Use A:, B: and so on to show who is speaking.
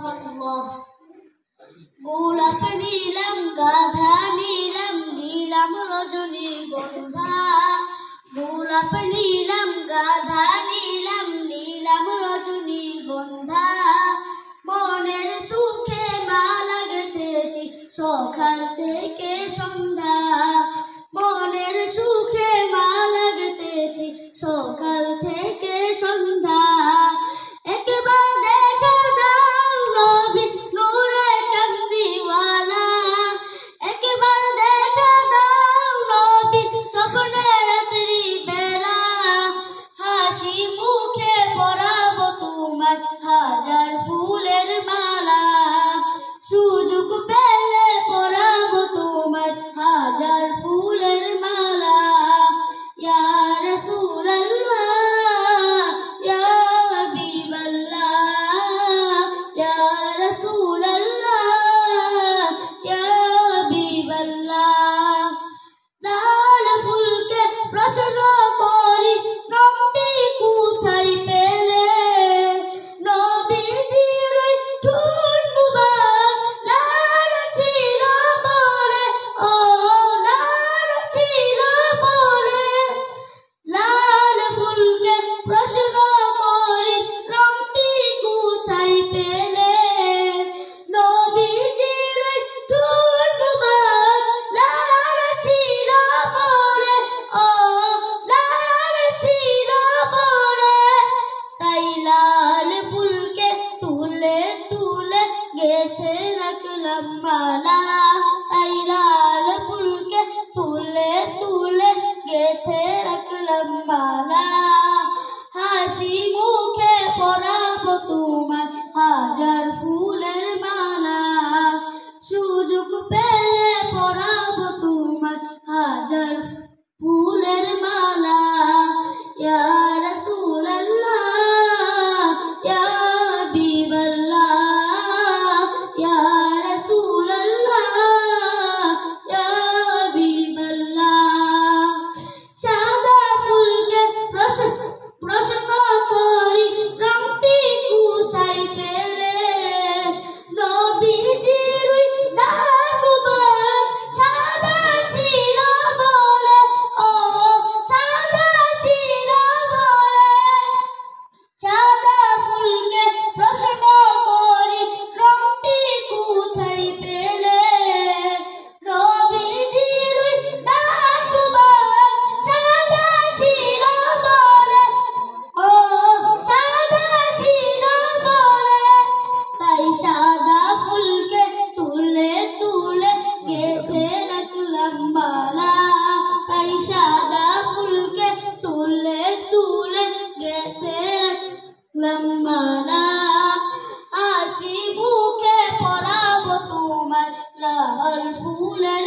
A: আল্লাহ। গোলাপ নিলাম গাধা নিলাম দিলাম রজনীগন্ধা, গোলাপ নিলাম গাধা নিলাম দিলাম রজনীগন্ধা। মনের সুখে মালা গেঁথেছি সকাল থেকে সন্ধ্যা, মনের সুখে মালা গেঁথেছি সকাল থেকে সন্ধ্যা। একবার দেখা দাও নবী নূরে কামদিওয়ালা, একবার দেখা দাও নবী স্বপ্নে রাত্রি বেলা। হাসি মুখে পরাবো তোমার হাজার ফুলের মালা, সুযোগ পেলে পরাবো তোমার হাজার ফুলের মালা। ইয়া রাসূলুল্লাহ ইয়া হাবিবাল্লাহ, ইয়া রাসূলুল্লাহ ইয়া হাবিবাল্লাহ। লাল ফুলকে প্রশ্ন করি রংটি কোথায় পেলে, নবীজির ওই ঠোঁট মুবারক লাল ছিল বলে, ও লাল ছিল বলে। লাল ফুলকে প্রশ্ন করি রংটি কোথায় পেলে, নবীজির ওই ঠোঁট মুবারক লাল ছিল বলে, ও লাল ছিল বলে। তাই লাল ফুলকে তুলে তুলে গেঁথে রাখলাম মালা, তাই লাল ফুলকে তুলে তুলে গেঁথে রাখলাম মালা। হাসি মুখে পরাবো তোমার হাজার ফুলের মালা, সুযোগ পেলে পরাবো তোমার হাজার ফুলের মালা। ইয়া রাসূলুল্লাহ ইয়া হাবিবাল্লাহ, ইয়া রাসূলুল্লাহ ইয়া হাবিবাল্লাহ। সাদা ফুলকে প্রশ্ন করি রংটি কোথায় পেলে, নবীজির ওই দাগ মুবারক সাদা ছিল বলে, ও সাদা ছিল বলে। সাদা ফুলকে প্রশ্ন করি রংটি কোথায় পেলে, নবীজির ওই দাগ মুবারক সাদা ছিল বলে, ও সাদা ছিল বলে। তাই সাদা ফুলকে তুলে তুলে গেঁথে রাখলাম মালা, তাই সাদা ফুলকে তুলে তুলে গেঁথে রাখলাম মালা। হাসি মুখে পরাবো তোমার লাল ফুলের